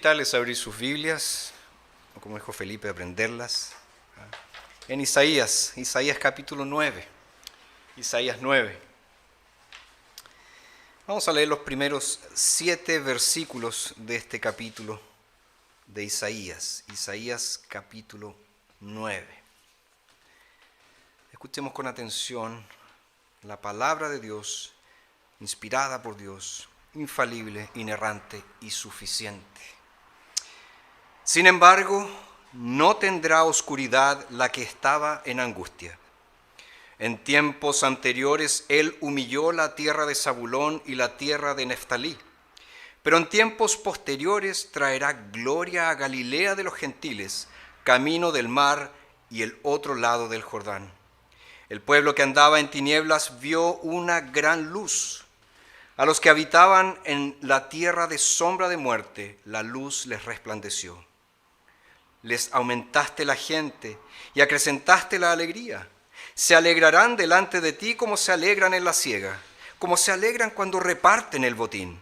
invitarles a abrir sus Biblias, o como dijo Felipe, aprenderlas, en Isaías capítulo 9. Isaías 9. Vamos a leer los primeros 7 versículos de este capítulo de Isaías capítulo 9. Escuchemos con atención la palabra de Dios, inspirada por Dios, infalible, inerrante y suficiente. Sin embargo, no tendrá oscuridad la que estaba en angustia. En tiempos anteriores él humilló la tierra de Zabulón y la tierra de Neftalí. Pero en tiempos posteriores traerá gloria a Galilea de los gentiles, camino del mar y el otro lado del Jordán. El pueblo que andaba en tinieblas vio una gran luz. A los que habitaban en la tierra de sombra de muerte, la luz les resplandeció. Les aumentaste la gente y acrecentaste la alegría. Se alegrarán delante de ti como se alegran en la siega, como se alegran cuando reparten el botín.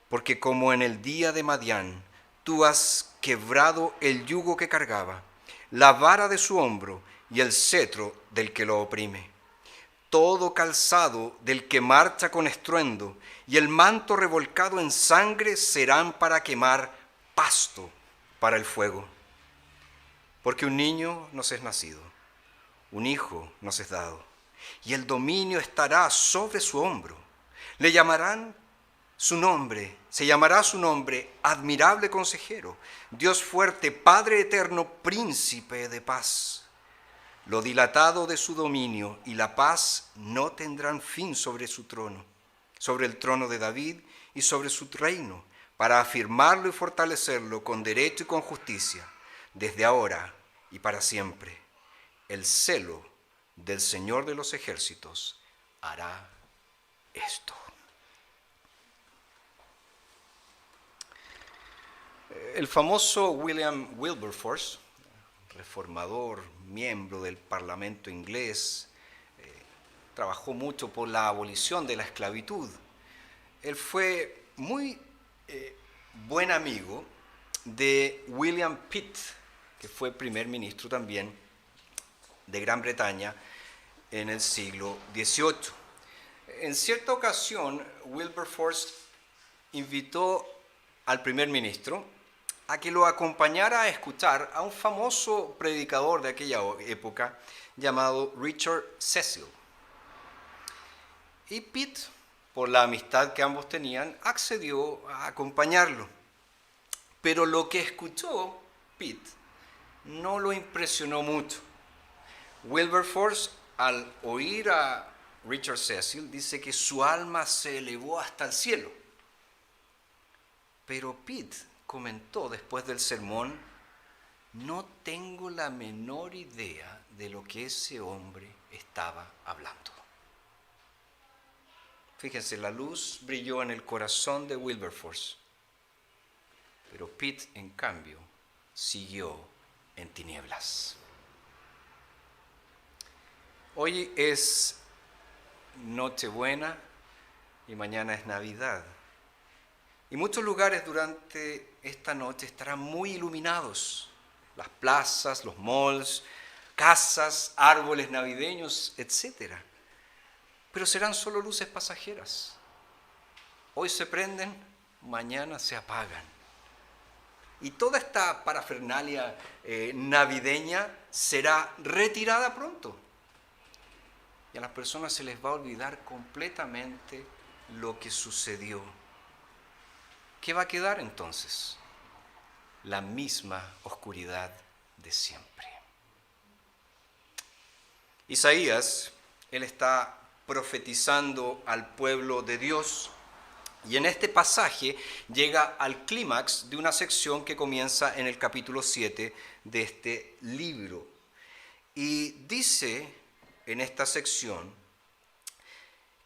Porque como en el día de Madián, tú has quebrado el yugo que cargaba, la vara de su hombro y el cetro del que lo oprime. Todo calzado del que marcha con estruendo y el manto revolcado en sangre serán para quemar pasto para el fuego. Porque un niño nos es nacido, un hijo nos es dado, y el dominio estará sobre su hombro. Se llamará su nombre, admirable consejero, Dios fuerte, Padre eterno, príncipe de paz. Lo dilatado de su dominio y la paz no tendrán fin sobre su trono, sobre el trono de David y sobre su reino, para afirmarlo y fortalecerlo con derecho y con justicia, desde ahora y para siempre. El celo del Señor de los ejércitos hará esto. El famoso William Wilberforce, reformador, miembro del Parlamento inglés, trabajó mucho por la abolición de la esclavitud. Él fue muy buen amigo de William Pitt, que fue primer ministro también de Gran Bretaña en el siglo XVIII. En cierta ocasión, Wilberforce invitó al primer ministro a que lo acompañara a escuchar a un famoso predicador de aquella época llamado Richard Cecil. Y Pitt, por la amistad que ambos tenían, accedió a acompañarlo. Pero lo que escuchó Pitt no lo impresionó mucho. Wilberforce, al oír a Richard Cecil, dice que su alma se elevó hasta el cielo. Pero Pitt comentó después del sermón: no tengo la menor idea de lo que ese hombre estaba hablando. Fíjense, la luz brilló en el corazón de Wilberforce, pero Pitt, en cambio, siguió en tinieblas. Hoy es Nochebuena y mañana es Navidad. Y muchos lugares durante esta noche estarán muy iluminados. Las plazas, los malls, casas, árboles navideños, etc. Pero serán solo luces pasajeras. Hoy se prenden, mañana se apagan. Y toda esta parafernalia navideña será retirada pronto. Y a las personas se les va a olvidar completamente lo que sucedió. ¿Qué va a quedar entonces? La misma oscuridad de siempre. Isaías, él está profetizando al pueblo de Dios, y en este pasaje llega al clímax de una sección que comienza en el capítulo 7 de este libro. Y dice en esta sección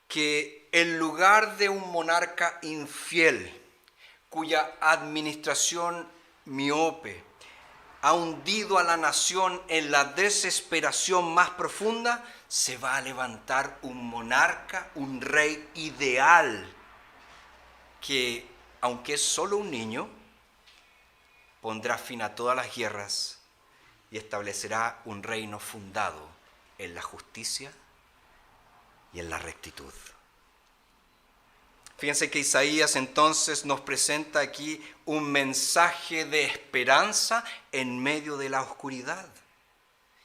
que en lugar de un monarca infiel, cuya administración miope ha hundido a la nación en la desesperación más profunda, se va a levantar un monarca, un rey ideal, que, aunque es solo un niño, pondrá fin a todas las guerras y establecerá un reino fundado en la justicia y en la rectitud. Fíjense que Isaías entonces nos presenta aquí un mensaje de esperanza en medio de la oscuridad.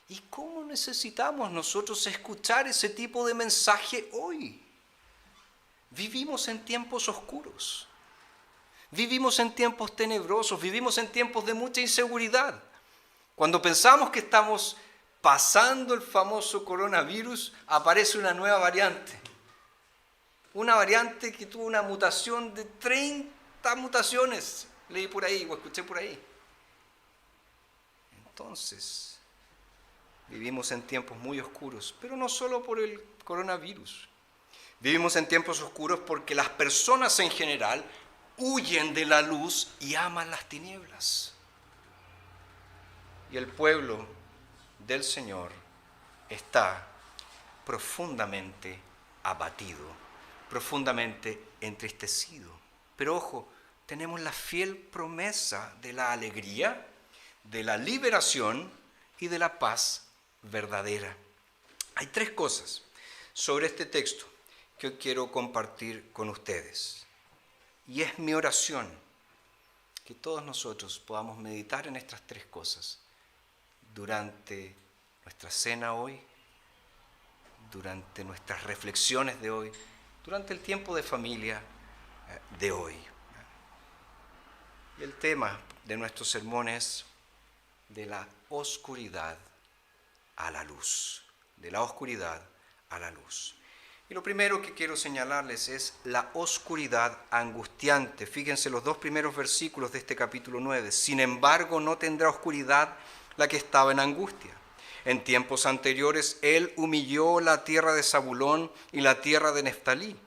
¿Y cómo necesitamos nosotros escuchar ese tipo de mensaje hoy? Vivimos en tiempos oscuros, vivimos en tiempos tenebrosos, vivimos en tiempos de mucha inseguridad. Cuando pensamos que estamos pasando el famoso coronavirus, aparece una nueva variante. Una variante que tuvo una mutación de 30 mutaciones, leí por ahí o escuché por ahí. Entonces, vivimos en tiempos muy oscuros, pero no solo por el coronavirus. Vivimos en tiempos oscuros porque las personas en general huyen de la luz y aman las tinieblas. Y el pueblo del Señor está profundamente abatido, profundamente entristecido. Pero ojo, tenemos la fiel promesa de la alegría, de la liberación y de la paz verdadera. Hay tres cosas sobre este texto que hoy quiero compartir con ustedes. Y es mi oración que todos nosotros podamos meditar en estas tres cosas durante nuestra cena hoy, durante nuestras reflexiones de hoy, durante el tiempo de familia de hoy. Y el tema de nuestro sermón es de la oscuridad a la luz, de la oscuridad a la luz. Y lo primero que quiero señalarles es la oscuridad angustiante. Fíjense los dos primeros versículos de este capítulo 9. Sin embargo, no tendrá oscuridad la que estaba en angustia. En tiempos anteriores, él humilló la tierra de Zabulón y la tierra de Neftalí.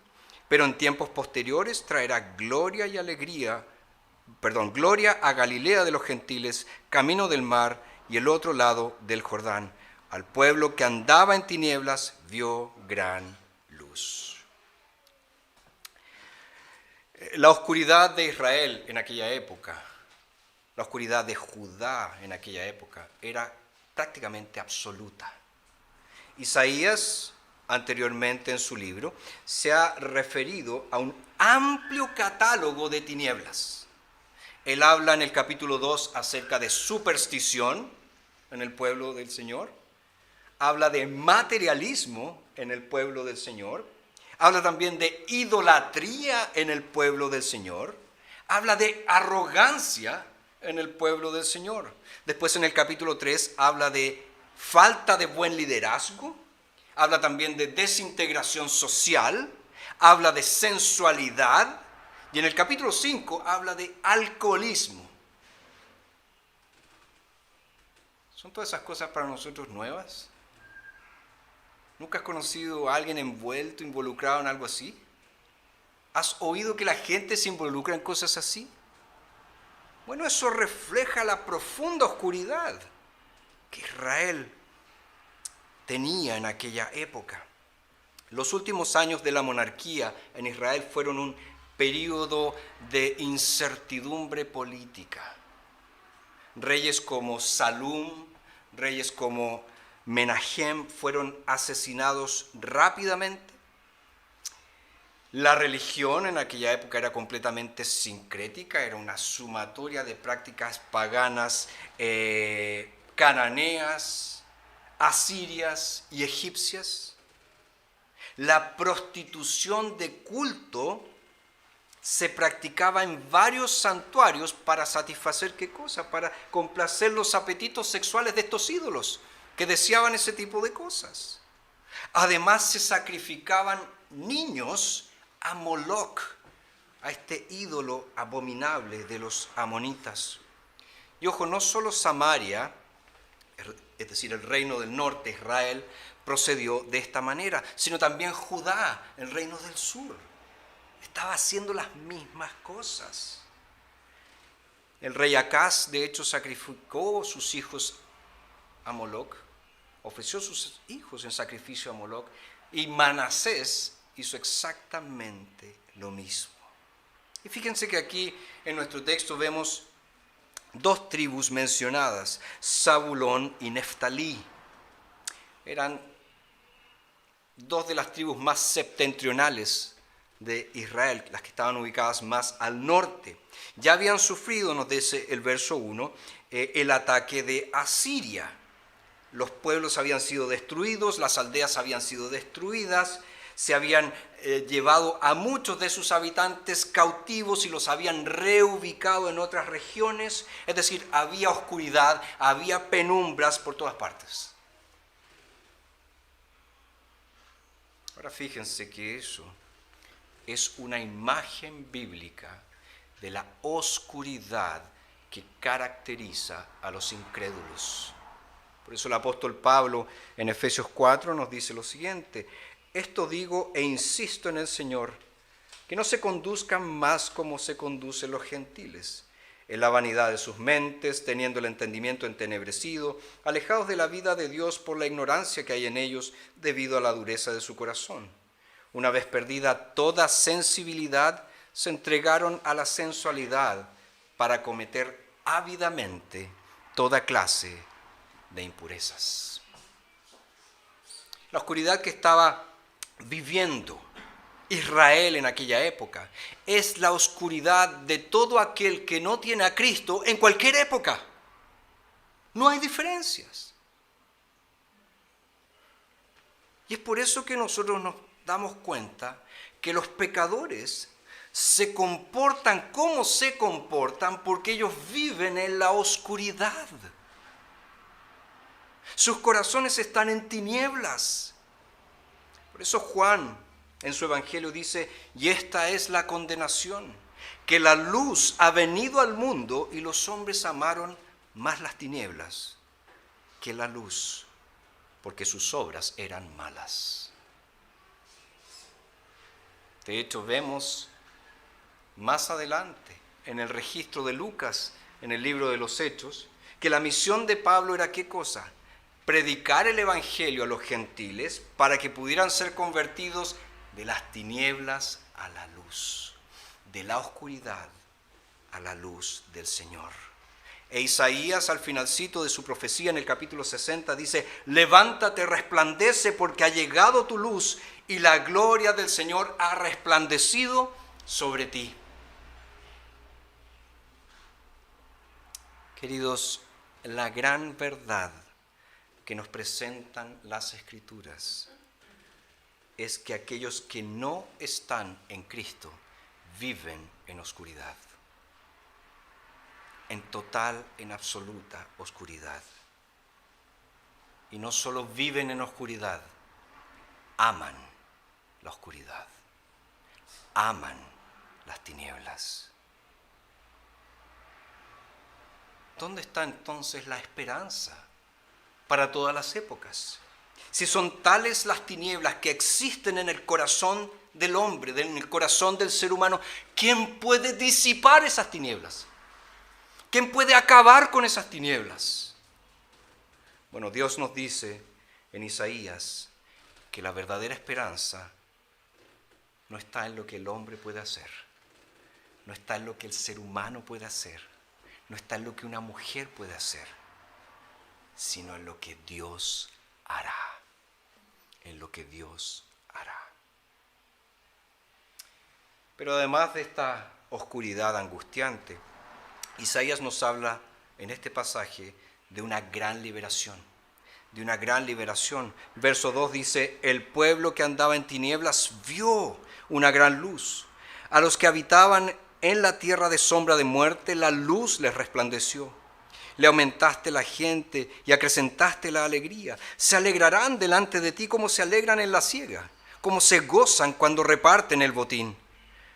Pero en tiempos posteriores traerá gloria a Galilea de los gentiles, camino del mar y el otro lado del Jordán. Al pueblo que andaba en tinieblas vio gran luz. La oscuridad de Israel en aquella época, la oscuridad de Judá en aquella época, era prácticamente absoluta. Isaías, anteriormente en su libro, se ha referido a un amplio catálogo de tinieblas. Él habla en el capítulo 2 acerca de superstición en el pueblo del Señor, habla de materialismo en el pueblo del Señor, habla también de idolatría en el pueblo del Señor, habla de arrogancia en el pueblo del Señor. Después en el capítulo 3 habla de falta de buen liderazgo, habla también de desintegración social, habla de sensualidad y en el capítulo 5 habla de alcoholismo. ¿Son todas esas cosas para nosotros nuevas? ¿Nunca has conocido a alguien involucrado en algo así? ¿Has oído que la gente se involucra en cosas así? Bueno, eso refleja la profunda oscuridad que Israel tenía en aquella época. Los últimos años de la monarquía en Israel fueron un período de incertidumbre política. Reyes como Salum, reyes como Menahem fueron asesinados rápidamente. La religión en aquella época era completamente sincrética, era una sumatoria de prácticas paganas, cananeas, asirias y egipcias. La prostitución de culto se practicaba en varios santuarios para satisfacer ¿qué cosa? Para complacer los apetitos sexuales de estos ídolos que deseaban ese tipo de cosas. Además se sacrificaban niños a Moloch, a este ídolo abominable de los amonitas. Y ojo, no solo Samaria, es decir, el reino del norte, Israel, procedió de esta manera, sino también Judá, el reino del sur. Estaba haciendo las mismas cosas. El rey Acaz, de hecho, sacrificó sus hijos a Moloch, ofreció sus hijos en sacrificio a Moloch, y Manasés hizo exactamente lo mismo. Y fíjense que aquí en nuestro texto vemos dos tribus mencionadas, Zabulón y Neftalí. Eran dos de las tribus más septentrionales de Israel, las que estaban ubicadas más al norte. Ya habían sufrido, nos dice el verso 1, el ataque de Asiria. Los pueblos habían sido destruidos, las aldeas habían sido destruidas, se habían llevado a muchos de sus habitantes cautivos y los habían reubicado en otras regiones. Es decir, había oscuridad, había penumbras por todas partes. Ahora fíjense que eso es una imagen bíblica de la oscuridad que caracteriza a los incrédulos. Por eso el apóstol Pablo en Efesios 4 nos dice lo siguiente: esto digo e insisto en el Señor, que no se conduzcan más como se conducen los gentiles, en la vanidad de sus mentes, teniendo el entendimiento entenebrecido, alejados de la vida de Dios por la ignorancia que hay en ellos debido a la dureza de su corazón. Una vez perdida toda sensibilidad, se entregaron a la sensualidad para cometer ávidamente toda clase de impurezas. La oscuridad que estaba viviendo Israel en aquella época es la oscuridad de todo aquel que no tiene a Cristo en cualquier época. No hay diferencias. Y es por eso que nosotros nos damos cuenta que los pecadores se comportan como se comportan porque ellos viven en la oscuridad. Sus corazones están en tinieblas. Por eso Juan en su evangelio dice: y esta es la condenación, que la luz ha venido al mundo y los hombres amaron más las tinieblas que la luz, porque sus obras eran malas. De hecho, vemos más adelante en el registro de Lucas, en el libro de los Hechos, que la misión de Pablo era ¿qué cosa? Predicar el evangelio a los gentiles para que pudieran ser convertidos de las tinieblas a la luz, de la oscuridad a la luz del Señor. E Isaías, al finalcito de su profecía en el capítulo 60, dice: levántate, resplandece, porque ha llegado tu luz y la gloria del Señor ha resplandecido sobre ti. Queridos, la gran verdad que nos presentan las Escrituras es que aquellos que no están en Cristo viven en oscuridad, en total, en absoluta oscuridad. Y no solo viven en oscuridad, aman la oscuridad, aman las tinieblas. ¿Dónde está entonces la esperanza para todas las épocas? Si son tales las tinieblas que existen en el corazón del hombre, en el corazón del ser humano, ¿quién puede disipar esas tinieblas? ¿Quién puede acabar con esas tinieblas? Bueno, Dios nos dice en Isaías que la verdadera esperanza no está en lo que el hombre puede hacer, no está en lo que el ser humano puede hacer, no está en lo que una mujer puede hacer, sino en lo que Dios hará. En lo que Dios hará. Pero además de esta oscuridad angustiante, Isaías nos habla en este pasaje de una gran liberación. De una gran liberación. Verso 2 dice: el pueblo que andaba en tinieblas vio una gran luz. A los que habitaban en la tierra de sombra de muerte, la luz les resplandeció. Le aumentaste la gente y acrecentaste la alegría. Se alegrarán delante de ti como se alegran en la siega, como se gozan cuando reparten el botín.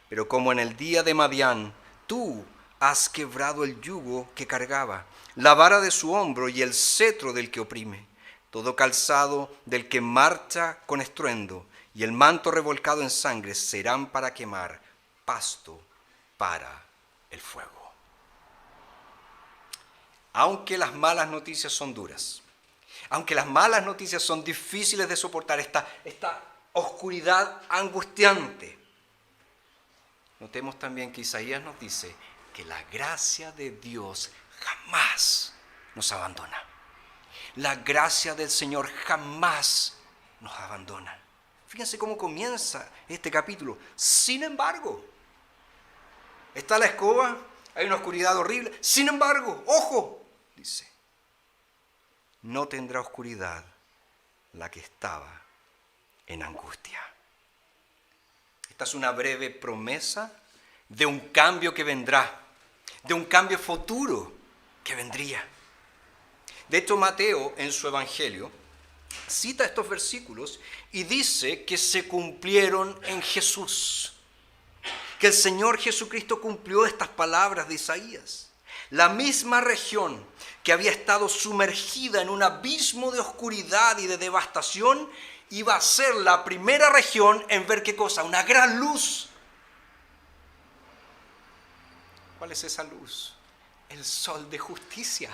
Pero como en el día de Madián, tú has quebrado el yugo que cargaba, la vara de su hombro y el cetro del que oprime, todo calzado del que marcha con estruendo, y el manto revolcado en sangre serán para quemar, pasto para el fuego. Aunque las malas noticias son duras, aunque las malas noticias son difíciles de soportar, esta oscuridad angustiante, notemos también que Isaías nos dice que la gracia de Dios jamás nos abandona. La gracia del Señor jamás nos abandona. Fíjense cómo comienza este capítulo. Sin embargo, está la escoba, hay una oscuridad horrible. Sin embargo, ojo, dice, no tendrá oscuridad la que estaba en angustia. Esta es una breve promesa de un cambio que vendrá, de un cambio futuro que vendría. De hecho, Mateo, en su Evangelio, cita estos versículos y dice que se cumplieron en Jesús, que el Señor Jesucristo cumplió estas palabras de Isaías. La misma región que había estado sumergida en un abismo de oscuridad y de devastación, iba a ser la primera región en ver ¿qué cosa? Una gran luz. ¿Cuál es esa luz? El sol de justicia,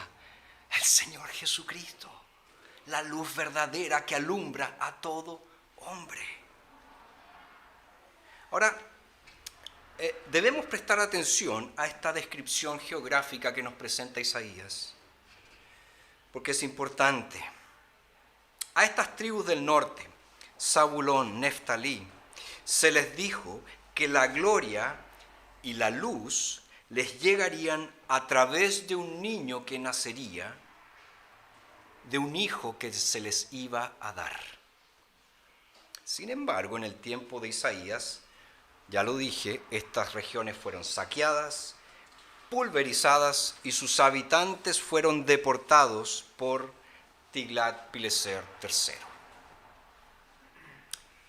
el Señor Jesucristo, la luz verdadera que alumbra a todo hombre. Ahora, debemos prestar atención a esta descripción geográfica que nos presenta Isaías, porque es importante. A estas tribus del norte, Zabulón, Neftalí, se les dijo que la gloria y la luz les llegarían a través de un niño que nacería, de un hijo que se les iba a dar. Sin embargo, en el tiempo de Isaías, ya lo dije, estas regiones fueron saqueadas, pulverizadas y sus habitantes fueron deportados por Tiglat-Pileser III.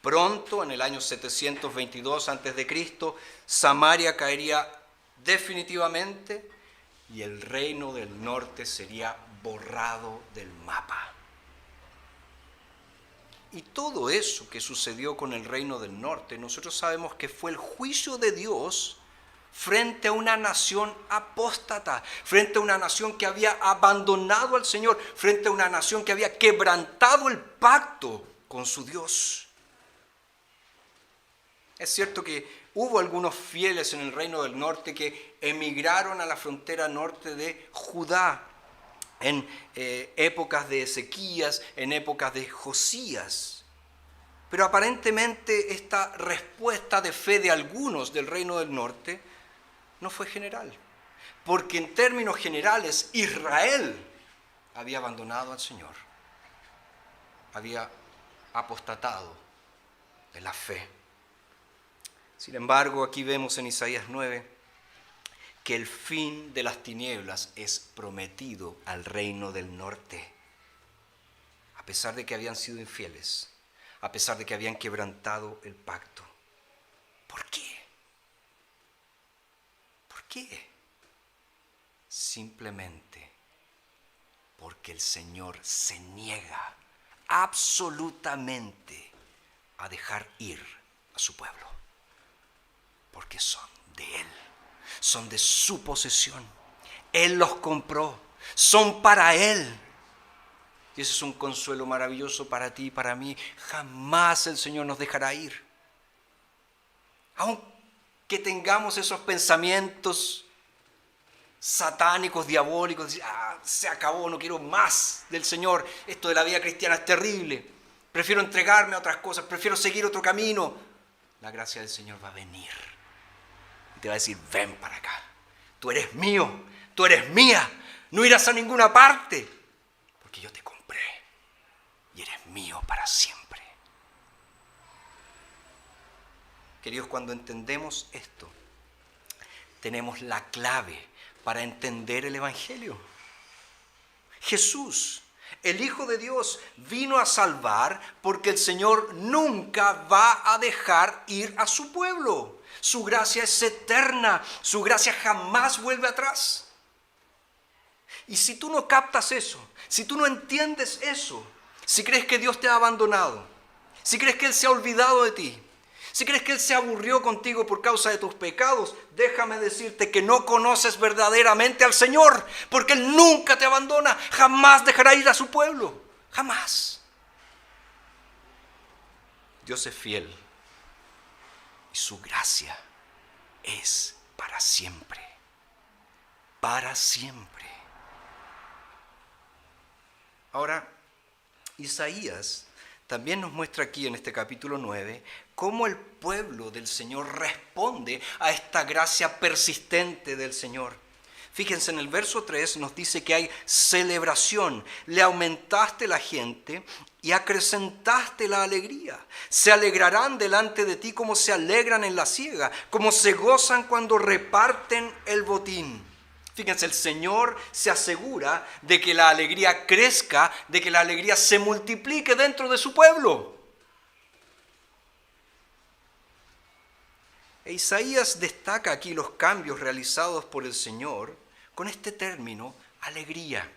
Pronto, en el año 722 a.C., Samaria caería definitivamente y el reino del norte sería borrado del mapa. Y todo eso que sucedió con el reino del norte, nosotros sabemos que fue el juicio de Dios frente a una nación apóstata, frente a una nación que había abandonado al Señor, frente a una nación que había quebrantado el pacto con su Dios. Es cierto que hubo algunos fieles en el reino del norte que emigraron a la frontera norte de Judá en épocas de Ezequías, en épocas de Josías. Pero aparentemente esta respuesta de fe de algunos del reino del norte no fue general, porque en términos generales Israel había abandonado al Señor, había apostatado de la fe. Sin embargo, aquí vemos en Isaías 9 que el fin de las tinieblas es prometido al reino del norte, a pesar de que habían sido infieles, a pesar de que habían quebrantado el pacto. ¿Por qué? ¿Por qué? Simplemente porque el Señor se niega absolutamente a dejar ir a su pueblo, porque son de Él, son de su posesión. Él los compró, son para Él. Y ese es un consuelo maravilloso para ti y para mí. Jamás el Señor nos dejará ir. Aunque tengamos esos pensamientos satánicos, diabólicos, se acabó, no quiero más del Señor, esto de la vida cristiana es terrible, prefiero entregarme a otras cosas, prefiero seguir otro camino. La gracia del Señor va a venir y te va a decir, ven para acá, tú eres mío, tú eres mía, no irás a ninguna parte, porque yo te compré y eres mío para siempre. Queridos, cuando entendemos esto, tenemos la clave para entender el Evangelio. Jesús, el Hijo de Dios, vino a salvar porque el Señor nunca va a dejar ir a su pueblo. Su gracia es eterna, su gracia jamás vuelve atrás. Y si tú no captas eso, si tú no entiendes eso, si crees que Dios te ha abandonado, si crees que Él se ha olvidado de ti, si crees que Él se aburrió contigo por causa de tus pecados, déjame decirte que no conoces verdaderamente al Señor, porque Él nunca te abandona, jamás dejará ir a su pueblo, jamás. Dios es fiel y su gracia es para siempre, para siempre. Ahora, Isaías también nos muestra aquí en este capítulo 9 cómo el pueblo del Señor responde a esta gracia persistente del Señor. Fíjense, en el verso 3 nos dice que hay celebración. Le aumentaste la gente y acrecentaste la alegría. Se alegrarán delante de ti como se alegran en la siega, como se gozan cuando reparten el botín. Fíjense, el Señor se asegura de que la alegría crezca, de que la alegría se multiplique dentro de su pueblo. E Isaías destaca aquí los cambios realizados por el Señor con este término, alegría.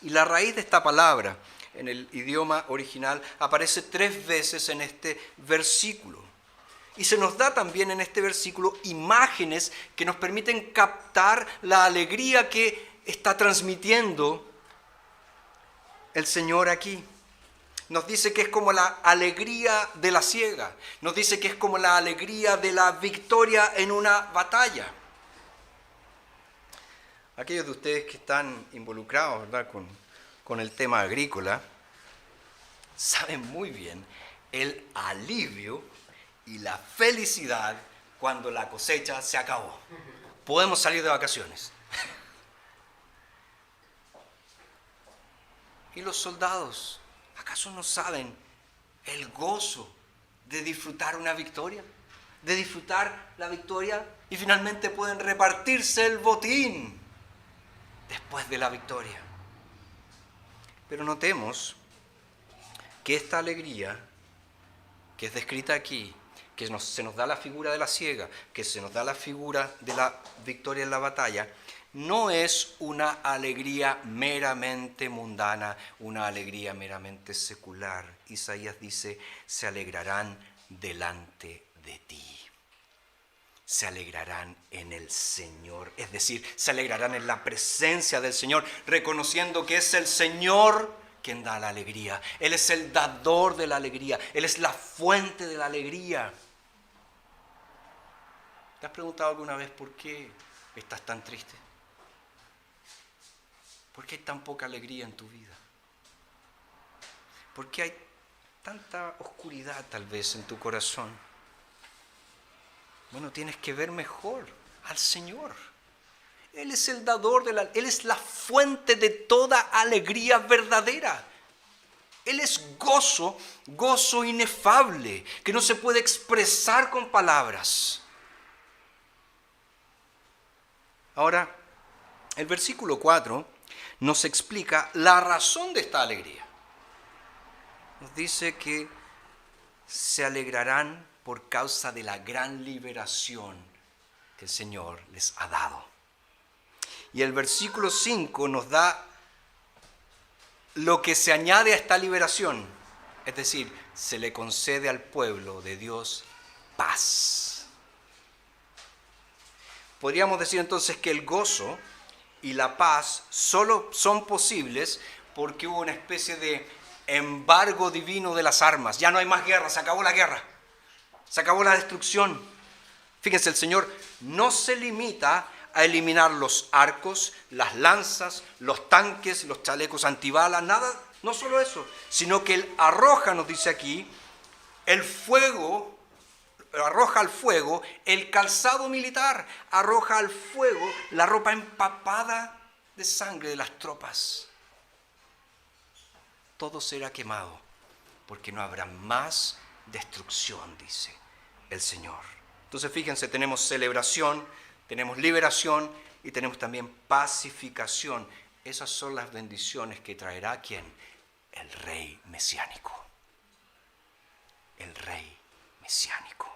Y la raíz de esta palabra en el idioma original aparece 3 veces en este versículo. Y se nos da también en este versículo imágenes que nos permiten captar la alegría que está transmitiendo el Señor aquí. Nos dice que es como la alegría de la siega. Nos dice que es como la alegría de la victoria en una batalla. Aquellos de ustedes que están involucrados, ¿verdad?, con el tema agrícola, saben muy bien el alivio y la felicidad cuando la cosecha se acabó. Podemos salir de vacaciones. ¿Y los soldados? ¿Acaso no saben el gozo de disfrutar una victoria? De disfrutar la victoria y finalmente pueden repartirse el botín después de la victoria. Pero notemos que esta alegría que es descrita aquí, que se nos da la figura de la siega, que se nos da la figura de la victoria en la batalla, no es una alegría meramente mundana, una alegría meramente secular. Isaías dice, se alegrarán delante de ti. Se alegrarán en el Señor, es decir, se alegrarán en la presencia del Señor, reconociendo que es el Señor quien da la alegría. Él es el dador de la alegría, Él es la fuente de la alegría. ¿Te has preguntado alguna vez por qué estás tan triste? ¿Por qué hay tan poca alegría en tu vida? ¿Por qué hay tanta oscuridad tal vez en tu corazón? Bueno, tienes que ver mejor al Señor. Él es el dador Él es la fuente de toda alegría verdadera. Él es gozo, gozo inefable, que no se puede expresar con palabras. Ahora, el versículo 4 nos explica la razón de esta alegría. Nos dice que se alegrarán por causa de la gran liberación que el Señor les ha dado. Y el versículo 5 nos da lo que se añade a esta liberación, es decir, se le concede al pueblo de Dios paz. Podríamos decir entonces que el gozo y la paz solo son posibles porque hubo una especie de embargo divino de las armas. Ya no hay más guerra, se acabó la guerra, se acabó la destrucción. Fíjense, el Señor no se limita a eliminar los arcos, las lanzas, los tanques, los chalecos antibalas, nada, no solo eso, sino que Él arroja, nos dice aquí, el fuego, arroja al fuego el calzado militar, arroja al fuego la ropa empapada de sangre de las tropas. Todo será quemado, porque no habrá más destrucción, dice el Señor. Entonces fíjense, tenemos celebración, tenemos liberación y tenemos también pacificación. Esas son las bendiciones que traerá ¿quién? El Rey mesiánico. El Rey mesiánico.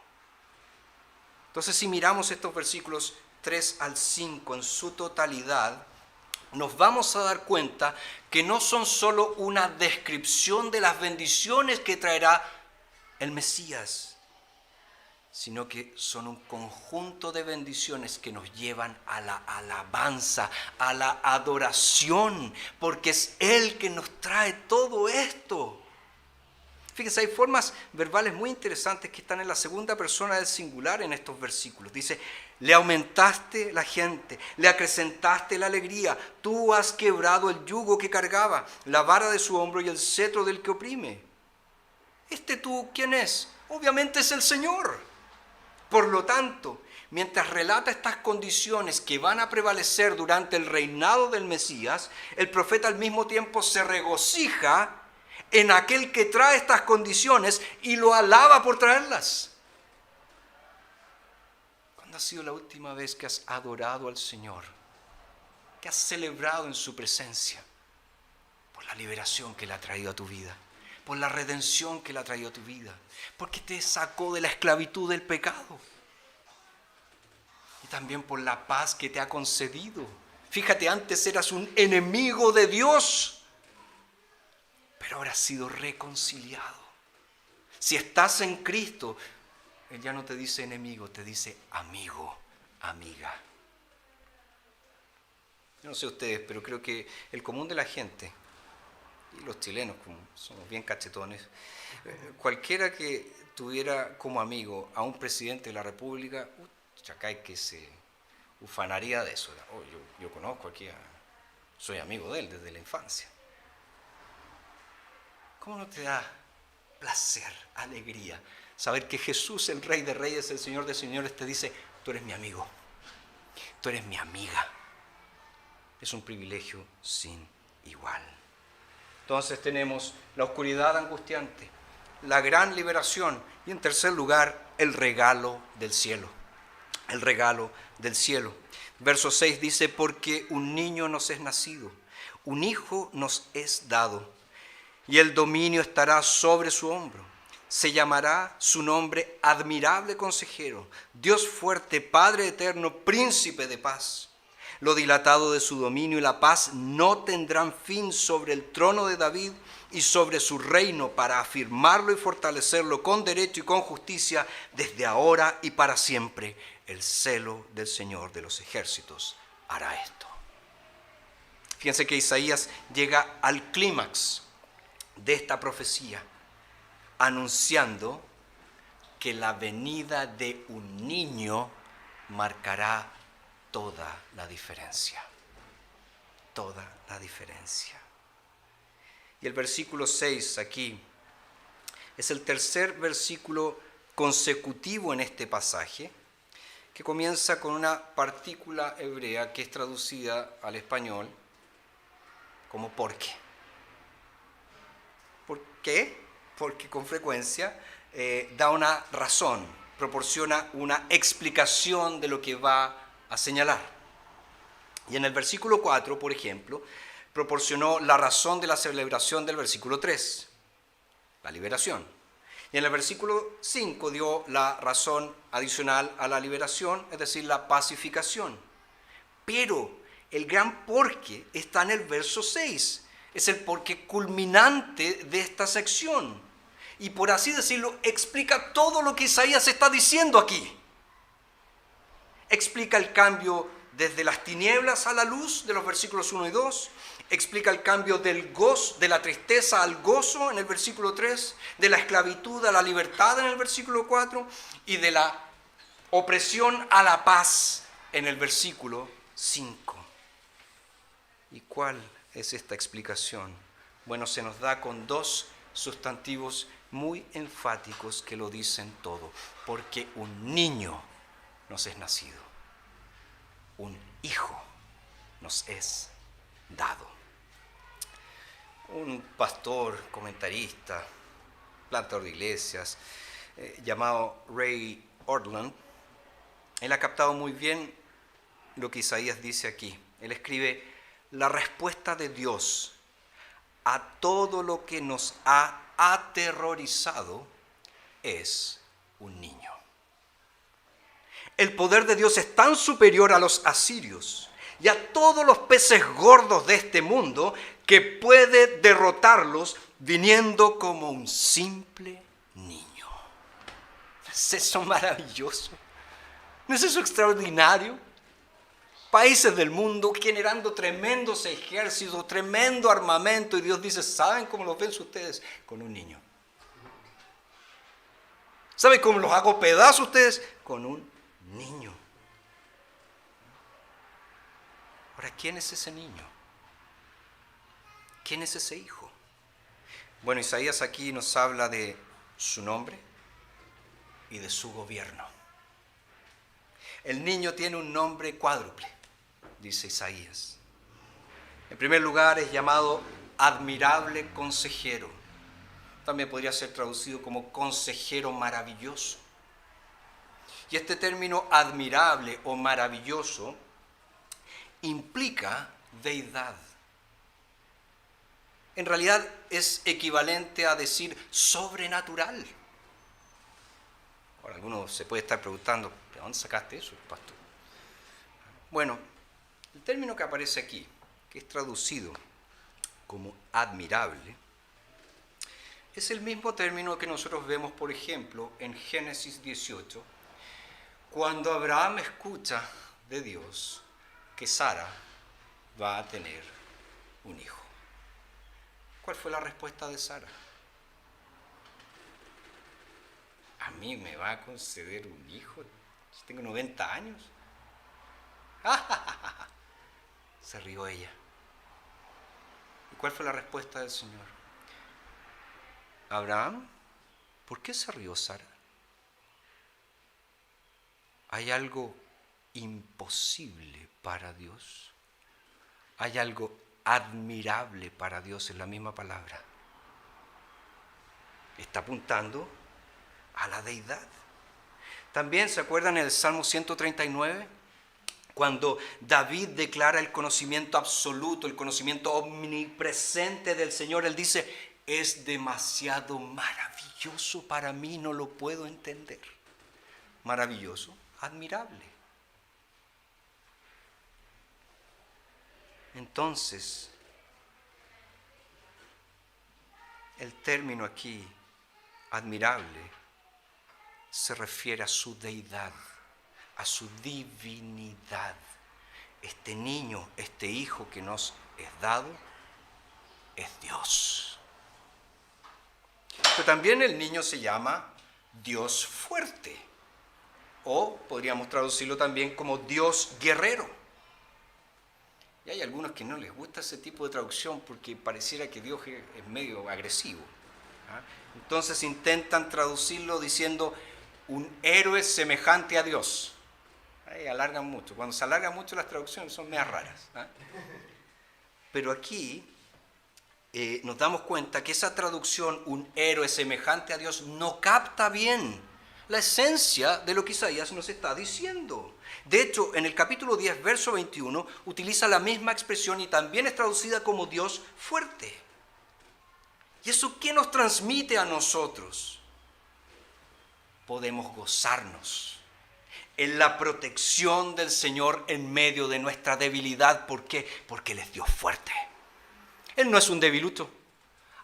Entonces, si miramos estos versículos 3 al 5 en su totalidad, nos vamos a dar cuenta que no son solo una descripción de las bendiciones que traerá el Mesías, sino que son un conjunto de bendiciones que nos llevan a la alabanza, a la adoración, porque es Él que nos trae todo esto. Fíjense, hay formas verbales muy interesantes que están en la segunda persona del singular en estos versículos. Dice, le aumentaste la gente, le acrecentaste la alegría, tú has quebrado el yugo que cargaba, la vara de su hombro y el cetro del que oprime. ¿Tú quién es? Obviamente es el Señor. Por lo tanto, mientras relata estas condiciones que van a prevalecer durante el reinado del Mesías, el profeta al mismo tiempo se regocija en aquel que trae estas condiciones y lo alaba por traerlas. ¿Cuándo ha sido la última vez que has adorado al Señor? Que has celebrado en su presencia por la liberación que le ha traído a tu vida, por la redención que le ha traído a tu vida, porque te sacó de la esclavitud del pecado y también por la paz que te ha concedido. Fíjate, antes eras un enemigo de Dios, pero ahora has sido reconciliado. Si estás en Cristo, Él ya no te dice enemigo, te dice amigo, amiga. Yo no sé ustedes, pero creo que el común de la gente, y los chilenos, como somos bien cachetones, cualquiera que tuviera como amigo a un presidente de la República, chacay que se ufanaría de eso. Oh, yo conozco aquí, soy amigo de él desde la infancia. ¿Cómo no te da placer, alegría, saber que Jesús, el Rey de Reyes, el Señor de Señores, te dice, tú eres mi amigo, tú eres mi amiga? Es un privilegio sin igual. Entonces tenemos la oscuridad angustiante, la gran liberación y en tercer lugar el regalo del cielo. El regalo del cielo. Verso 6 dice, porque un niño nos es nacido, un hijo nos es dado, y el dominio estará sobre su hombro. Se llamará su nombre admirable consejero, Dios fuerte, Padre eterno, príncipe de paz. Lo dilatado de su dominio y la paz no tendrán fin sobre el trono de David y sobre su reino, para afirmarlo y fortalecerlo con derecho y con justicia desde ahora y para siempre. El celo del Señor de los ejércitos hará esto. Fíjense que Isaías llega al clímax de esta profecía, anunciando que la venida de un niño marcará toda la diferencia. Toda la diferencia. Y el versículo 6 aquí es el tercer versículo consecutivo en este pasaje, que comienza con una partícula hebrea que es traducida al español como ¿por qué? ¿Por qué? Porque con frecuencia da una razón, proporciona una explicación de lo que va a señalar. Y en el versículo 4, por ejemplo, proporcionó la razón de la celebración del versículo 3, la liberación. Y en el versículo 5 dio la razón adicional a la liberación, es decir, la pacificación. Pero el gran porqué está en el verso 6. Es el porqué culminante de esta sección. Y por así decirlo, explica todo lo que Isaías está diciendo aquí. Explica el cambio desde las tinieblas a la luz de los versículos 1 y 2. Explica el cambio del gozo, de la tristeza al gozo en el versículo 3, de la esclavitud a la libertad en el versículo 4 y de la opresión a la paz en el versículo 5. ¿Y cuál es esta explicación? Bueno, se nos da con dos sustantivos muy enfáticos que lo dicen todo. Porque un niño nos es nacido, un hijo nos es dado. Un pastor, comentarista, plantador de iglesias, llamado Ray Ortlund, él ha captado muy bien lo que Isaías dice aquí. Él escribe, la respuesta de Dios a todo lo que nos ha aterrorizado es un niño. El poder de Dios es tan superior a los asirios y a todos los peces gordos de este mundo que puede derrotarlos viniendo como un simple niño. ¿No es eso maravilloso? ¿No es eso extraordinario? Países del mundo generando tremendos ejércitos, tremendo armamento, y Dios dice, ¿saben cómo los ven ustedes? Con un niño. ¿Saben cómo los hago pedazos ustedes? Con un niño. Ahora, ¿quién es ese niño? ¿Quién es ese hijo? Bueno, Isaías aquí nos habla de su nombre y de su gobierno. El niño tiene un nombre cuádruple, dice Isaías. En primer lugar, es llamado admirable consejero. También podría ser traducido como consejero maravilloso. Y este término admirable o maravilloso implica deidad. En realidad es equivalente a decir sobrenatural. Ahora, alguno se puede estar preguntando, ¿de dónde sacaste eso, pastor? Bueno, el término que aparece aquí, que es traducido como admirable, es el mismo término que nosotros vemos, por ejemplo, en Génesis 18, cuando Abraham escucha de Dios que Sara va a tener un hijo. ¿Cuál fue la respuesta de Sara? ¿A mí me va a conceder un hijo? Tengo 90 años. Se rió ella. ¿Y cuál fue la respuesta del Señor? Abraham, ¿por qué se rió Sara? ¿Hay algo imposible para Dios? ¿Hay algo admirable para Dios en la misma palabra? Está apuntando a la deidad. También se acuerdan en el Salmo 139, cuando David declara el conocimiento absoluto, el conocimiento omnipresente del Señor. Él dice, es demasiado maravilloso para mí, no lo puedo entender. Maravilloso, admirable. Entonces, el término aquí, admirable, se refiere a su deidad, a su divinidad. Este niño, este hijo que nos es dado, es Dios. Pero también el niño se llama Dios fuerte, o podríamos traducirlo también como Dios guerrero. Y hay algunos que no les gusta ese tipo de traducción porque pareciera que Dios es medio agresivo. Entonces intentan traducirlo diciendo un héroe semejante a Dios. Ahí alargan mucho. Cuando se alargan mucho las traducciones son medias raras. Pero aquí nos damos cuenta que esa traducción, un héroe semejante a Dios, no capta bien la esencia de lo que Isaías nos está diciendo. De hecho, en el capítulo 10, verso 21, utiliza la misma expresión y también es traducida como Dios fuerte. ¿Y eso qué nos transmite a nosotros? Podemos gozarnos en la protección del Señor en medio de nuestra debilidad. ¿Por qué? Porque Él es Dios fuerte. Él no es un debilucho.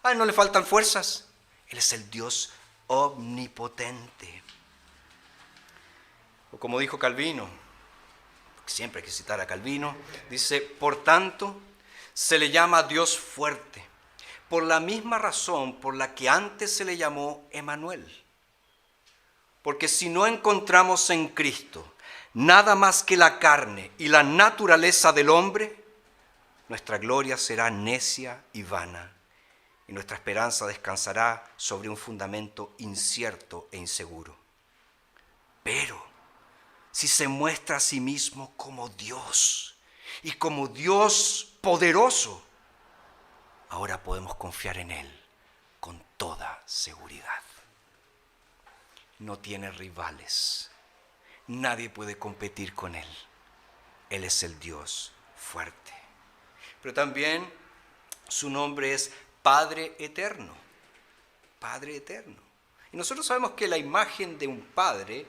A Él no le faltan fuerzas. Él es el Dios omnipotente. O como dijo Calvino, siempre hay que citar a Calvino, dice, por tanto, se le llama Dios fuerte, por la misma razón por la que antes se le llamó Emmanuel. Porque si no encontramos en Cristo nada más que la carne y la naturaleza del hombre, nuestra gloria será necia y vana, y nuestra esperanza descansará sobre un fundamento incierto e inseguro. Pero si se muestra a sí mismo como Dios y como Dios poderoso, ahora podemos confiar en Él con toda seguridad. No tiene rivales. Nadie puede competir con Él. Él es el Dios fuerte. Pero también su nombre es Padre Eterno. Padre Eterno. Y nosotros sabemos que la imagen de un padre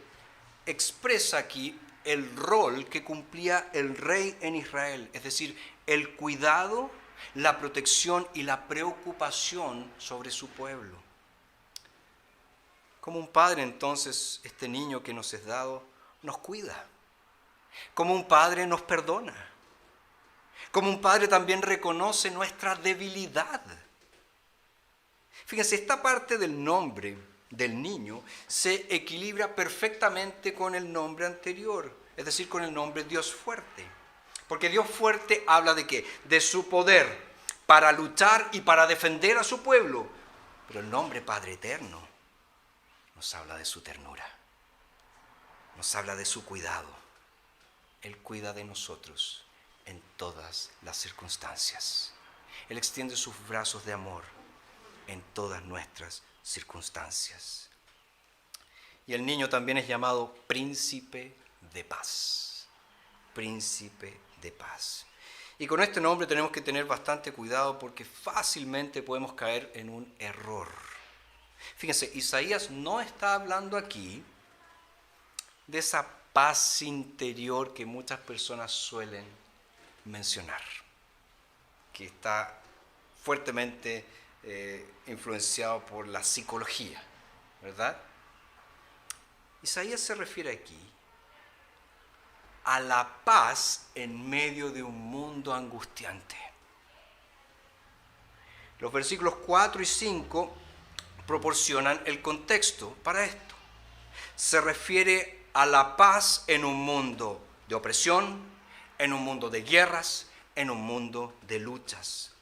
expresa aquí el rol que cumplía el rey en Israel. Es decir, el cuidado, la protección y la preocupación sobre su pueblo. Como un padre, entonces, este niño que nos es dado nos cuida. Como un padre nos perdona. Como un padre también reconoce nuestra debilidad. Fíjense, esta parte del nombre del niño se equilibra perfectamente con el nombre anterior, es decir, con el nombre Dios fuerte. Porque Dios fuerte habla de ¿qué? De su poder para luchar y para defender a su pueblo. Pero el nombre Padre eterno nos habla de su ternura, nos habla de su cuidado. Él cuida de nosotros en todas las circunstancias. Él extiende sus brazos de amor en todas nuestras circunstancias. Y el niño también es llamado príncipe de paz. Príncipe de paz. Y con este nombre tenemos que tener bastante cuidado porque fácilmente podemos caer en un error. Fíjense, Isaías no está hablando aquí de esa paz interior que muchas personas suelen mencionar, que está fuertemente influenciado por la psicología, ¿verdad? Isaías se refiere aquí a la paz en medio de un mundo angustiante. Los versículos 4 y 5 proporcionan el contexto para esto. Se refiere a la paz en un mundo de opresión, en un mundo de guerras, en un mundo de luchas.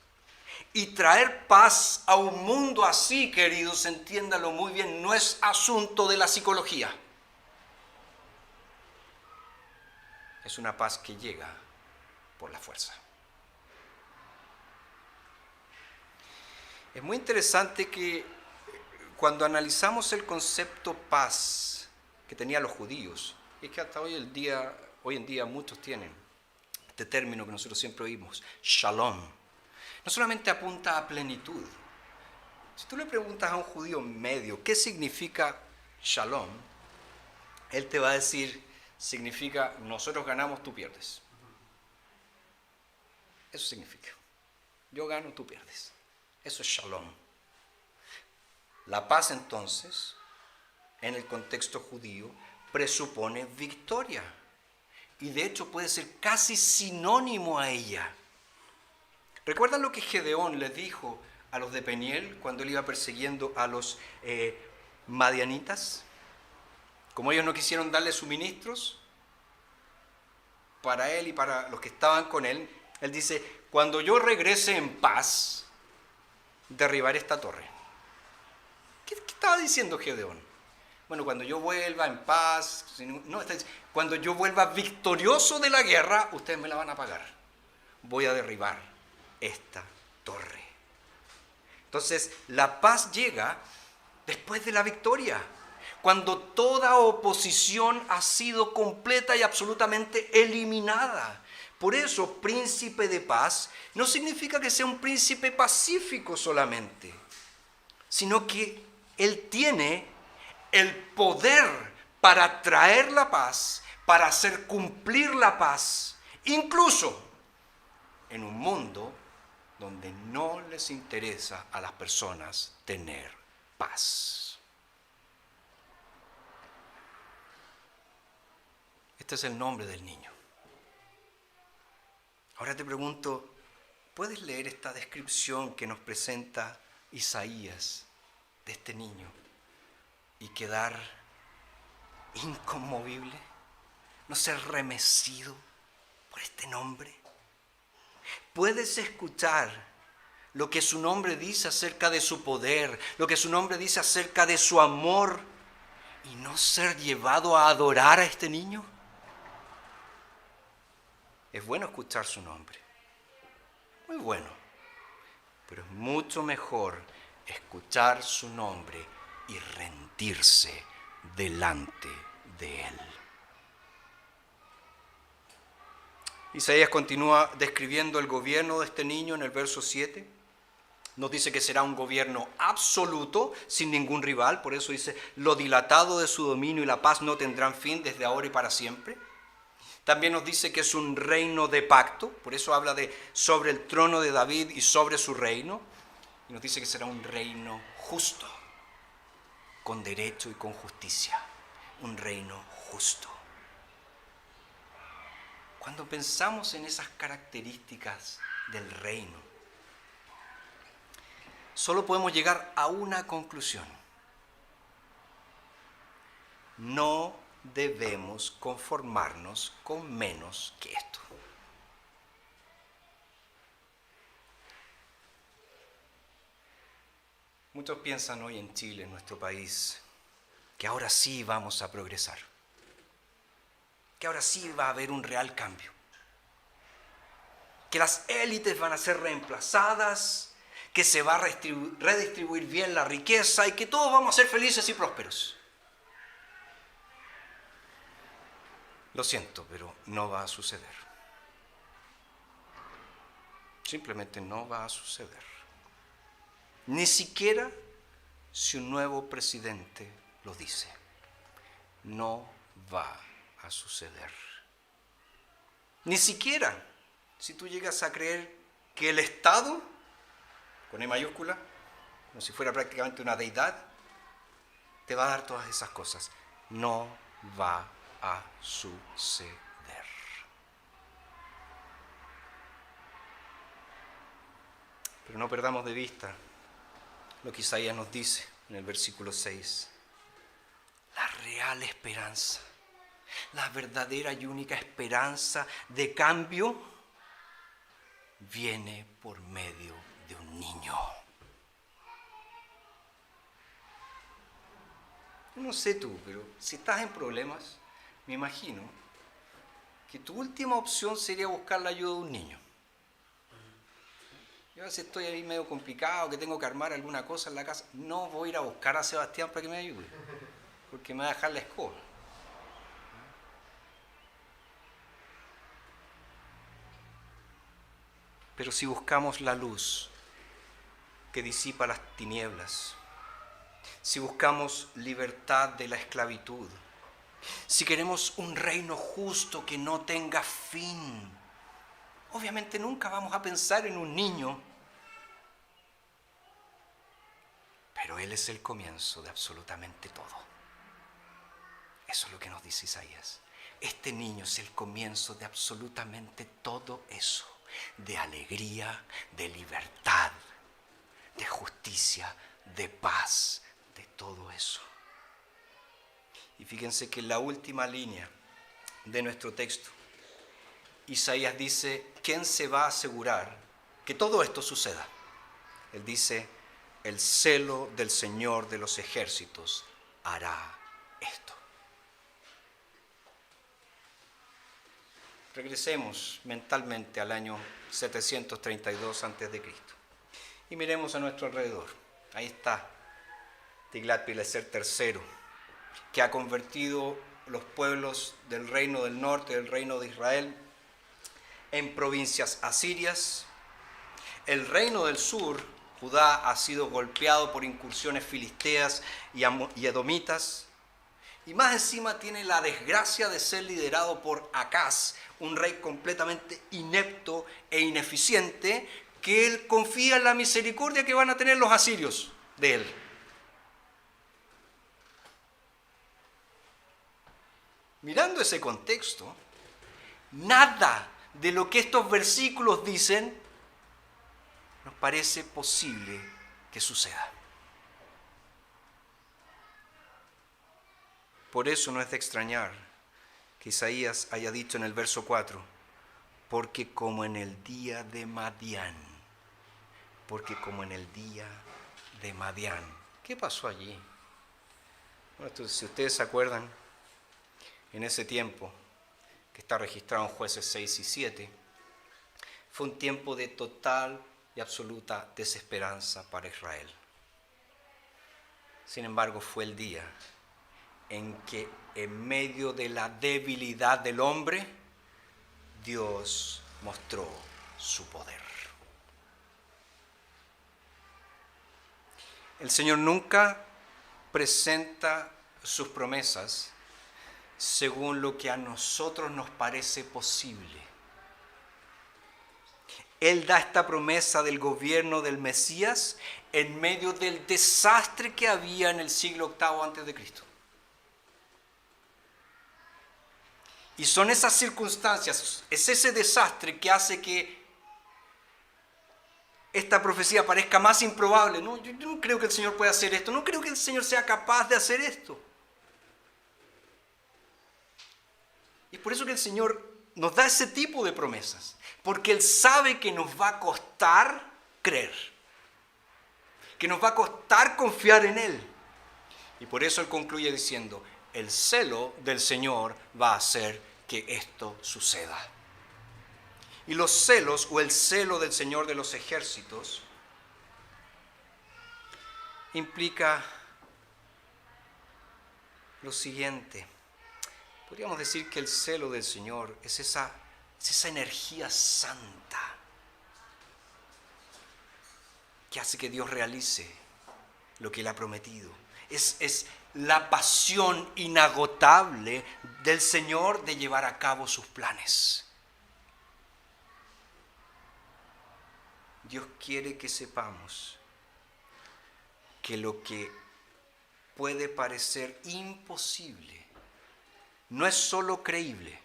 Y traer paz a un mundo así, queridos, entiéndalo muy bien, no es asunto de la psicología. Es una paz que llega por la fuerza. Es muy interesante que cuando analizamos el concepto paz que tenían los judíos, y es que hasta hoy en día muchos tienen este término que nosotros siempre oímos, shalom, no solamente apunta a plenitud. Si tú le preguntas a un judío medio qué significa shalom, él te va a decir, significa nosotros ganamos, tú pierdes. Eso significa. Yo gano, tú pierdes. Eso es shalom. La paz entonces, en el contexto judío, presupone victoria. Y de hecho puede ser casi sinónimo a ella. ¿Recuerdan lo que Gedeón les dijo a los de Peniel cuando él iba persiguiendo a los madianitas? Como ellos no quisieron darle suministros para él y para los que estaban con él, él dice, cuando yo regrese en paz, derribaré esta torre. ¿Qué estaba diciendo Gedeón? Bueno, cuando yo vuelva en paz, no, cuando yo vuelva victorioso de la guerra, ustedes me la van a pagar. Voy a derribar esta torre. Entonces, la paz llega después de la victoria, cuando toda oposición ha sido completa y absolutamente eliminada. Por eso, príncipe de paz no significa que sea un príncipe pacífico solamente, sino que él tiene el poder para traer la paz, para hacer cumplir la paz, incluso en un mundo donde no les interesa a las personas tener paz. Este es el nombre del niño. Ahora te pregunto, ¿puedes leer esta descripción que nos presenta Isaías de este niño y quedar inconmovible? ¿No ser remecido por este nombre? ¿Puedes escuchar lo que su nombre dice acerca de su poder, lo que su nombre dice acerca de su amor y no ser llevado a adorar a este niño? Es bueno escuchar su nombre, muy bueno, pero es mucho mejor escuchar su nombre y rendirse delante de él. Isaías continúa describiendo el gobierno de este niño en el verso 7. Nos dice que será un gobierno absoluto, sin ningún rival. Por eso dice, lo dilatado de su dominio y la paz no tendrán fin desde ahora y para siempre. También nos dice que es un reino de pacto. Por eso habla de sobre el trono de David y sobre su reino. Y nos dice que será un reino justo, con derecho y con justicia. Un reino justo. Cuando pensamos en esas características del reino, solo podemos llegar a una conclusión. no debemos conformarnos con menos que esto. Muchos piensan hoy en Chile, en nuestro país, que ahora sí vamos a progresar, que ahora sí va a haber un real cambio, que las élites van a ser reemplazadas, que se va a redistribuir bien la riqueza y que todos vamos a ser felices y prósperos. Lo siento, pero no va a suceder. Simplemente no va a suceder. Ni siquiera si un nuevo presidente lo dice. No va a suceder. Ni siquiera si tú llegas a creer que el Estado, con E mayúscula, como si fuera prácticamente una deidad, te va a dar todas esas cosas. No va a suceder. Pero no perdamos de vista lo que Isaías nos dice en el versículo 6. La real esperanza, la verdadera y única esperanza de cambio viene por medio de un niño. No sé tú, pero si estás en problemas, me imagino que tu última opción sería buscar la ayuda de un niño. Yo a veces estoy ahí medio complicado, que tengo que armar alguna cosa en la casa, no voy a ir a buscar a Sebastián para que me ayude, porque me va a dejar la escoba. Pero si buscamos la luz que disipa las tinieblas, si buscamos libertad de la esclavitud, si queremos un reino justo que no tenga fin, obviamente nunca vamos a pensar en un niño, pero Él es el comienzo de absolutamente todo. Eso es lo que nos dice Isaías. Este niño es el comienzo de absolutamente todo eso, de alegría, de libertad, de justicia, de paz, de todo eso. Y fíjense que en la última línea de nuestro texto, Isaías dice, ¿quién se va a asegurar que todo esto suceda? Él dice, el celo del Señor de los ejércitos hará esto. Regresemos mentalmente al año 732 a.C. y miremos a nuestro alrededor. Ahí está Tiglat-Pileser III, que ha convertido los pueblos del reino del norte, del reino de Israel, en provincias asirias. El reino del sur, Judá, ha sido golpeado por incursiones filisteas y edomitas. Y más encima tiene la desgracia de ser liderado por Acaz, un rey completamente inepto e ineficiente, que él confía en la misericordia que van a tener los asirios de él. Mirando ese contexto, nada de lo que estos versículos dicen nos parece posible que suceda. Por eso no es de extrañar que Isaías haya dicho en el verso 4, porque como en el día de Madián, ¿qué pasó allí? Bueno, entonces, si ustedes se acuerdan, en ese tiempo, que está registrado en Jueces 6 y 7, fue un tiempo de total y absoluta desesperanza para Israel. Sin embargo, fue el día en que en medio de la debilidad del hombre, Dios mostró su poder. El Señor nunca presenta sus promesas según lo que a nosotros nos parece posible. Él da esta promesa del gobierno del Mesías en medio del desastre que había en el siglo VIII antes de Cristo. Y son esas circunstancias, es ese desastre que hace que esta profecía parezca más improbable. No, yo no creo que el Señor pueda hacer esto, no creo que el Señor sea capaz de hacer esto. Y es por eso que el Señor nos da ese tipo de promesas, porque Él sabe que nos va a costar creer, que nos va a costar confiar en Él. Y por eso Él concluye diciendo, el celo del Señor va a hacer que esto suceda. Y los celos, o el celo del Señor de los ejércitos, implica lo siguiente. Podríamos decir que el celo del Señor es esa energía santa que hace que Dios realice lo que Él ha prometido. Es la pasión inagotable del Señor de llevar a cabo sus planes. Dios quiere que sepamos que lo que puede parecer imposible no es solo creíble,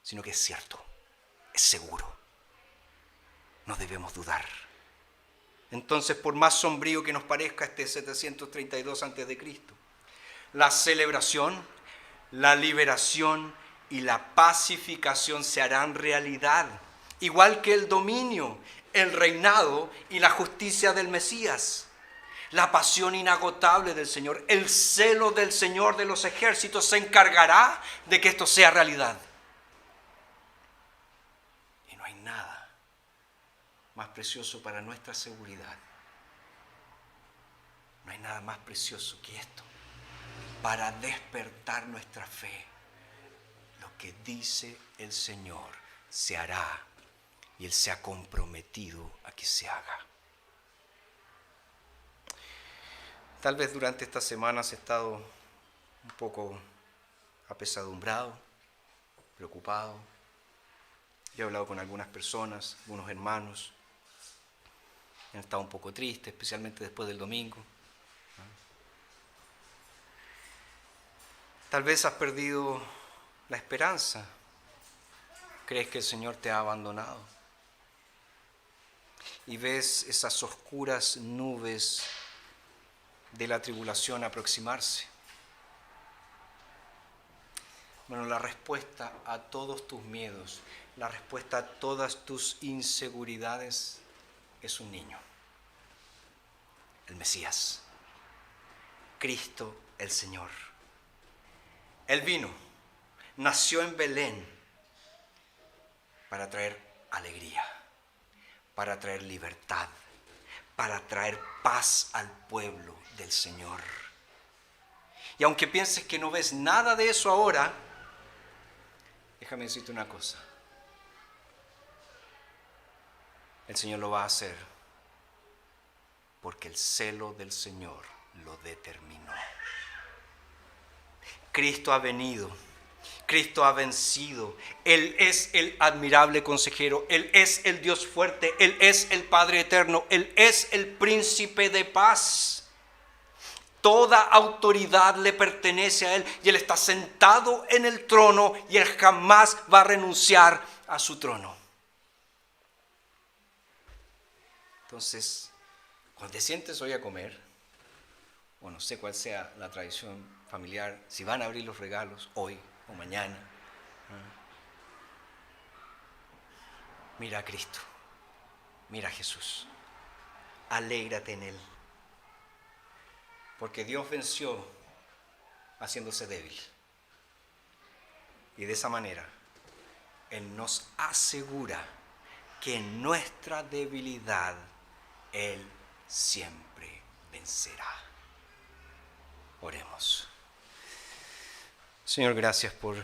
sino que es cierto, es seguro. No debemos dudar. Entonces, por más sombrío que nos parezca este 732 a.C., la celebración, la liberación y la pacificación se harán realidad, igual que el dominio, el reinado y la justicia del Mesías. La pasión inagotable del Señor, el celo del Señor de los ejércitos se encargará de que esto sea realidad. Y no hay nada más precioso para nuestra seguridad. No hay nada más precioso que esto para despertar nuestra fe. Lo que dice el Señor se hará y Él se ha comprometido a que se haga. Tal vez durante estas semanas he estado un poco apesadumbrado, preocupado. Yo he hablado con algunas personas, algunos hermanos. Han estado un poco tristes, especialmente después del domingo. Tal vez has perdido la esperanza. Crees que el Señor te ha abandonado. Y ves esas oscuras nubes de la tribulación aproximarse. Bueno, la respuesta a todos tus miedos, la respuesta a todas tus inseguridades es un niño, el Mesías, Cristo el Señor. Él vino, nació en Belén para traer alegría, para traer libertad, para traer paz al pueblo del Señor. Y aunque pienses que no ves nada de eso ahora, déjame decirte una cosa. El Señor lo va a hacer porque el celo del Señor lo determinó. Cristo ha venido. Cristo ha vencido. Él es el admirable consejero. Él es el Dios fuerte. Él es el Padre eterno. Él es el príncipe de paz. Toda autoridad le pertenece a Él y Él está sentado en el trono y Él jamás va a renunciar a su trono. Entonces, cuando te sientes hoy a comer, o no sé cuál sea la tradición familiar, si van a abrir los regalos hoy o mañana, mira a Cristo, mira a Jesús, alégrate en Él, porque Dios venció haciéndose débil, y de esa manera Él nos asegura que en nuestra debilidad Él siempre vencerá. Oremos. Señor, gracias por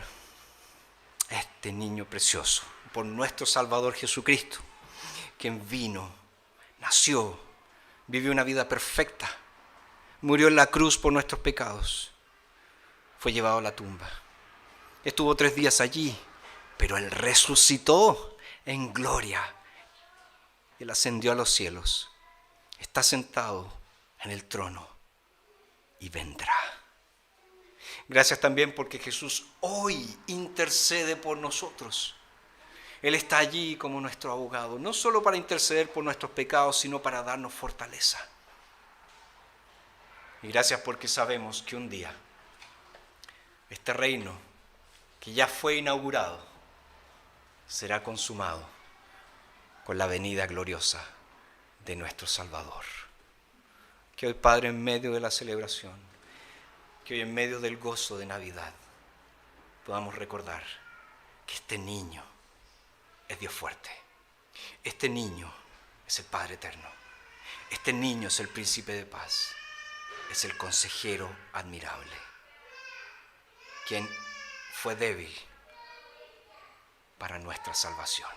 este niño precioso, por nuestro Salvador Jesucristo, quien vino, nació, vivió una vida perfecta, murió en la cruz por nuestros pecados, fue llevado a la tumba, estuvo 3 días allí, pero Él resucitó en gloria. Él ascendió a los cielos, está sentado en el trono y vendrá. Gracias también porque Jesús hoy intercede por nosotros. Él está allí como nuestro abogado, no solo para interceder por nuestros pecados, sino para darnos fortaleza. Y gracias porque sabemos que un día este reino que ya fue inaugurado, será consumado con la venida gloriosa de nuestro Salvador. Que hoy, Padre, en medio de la celebración, que hoy en medio del gozo de Navidad, podamos recordar que este niño es Dios fuerte. Este niño es el Padre eterno. Este niño es el príncipe de paz. Es el consejero admirable, quien fue débil para nuestra salvación.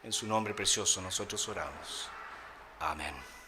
En su nombre precioso nosotros oramos. Amén.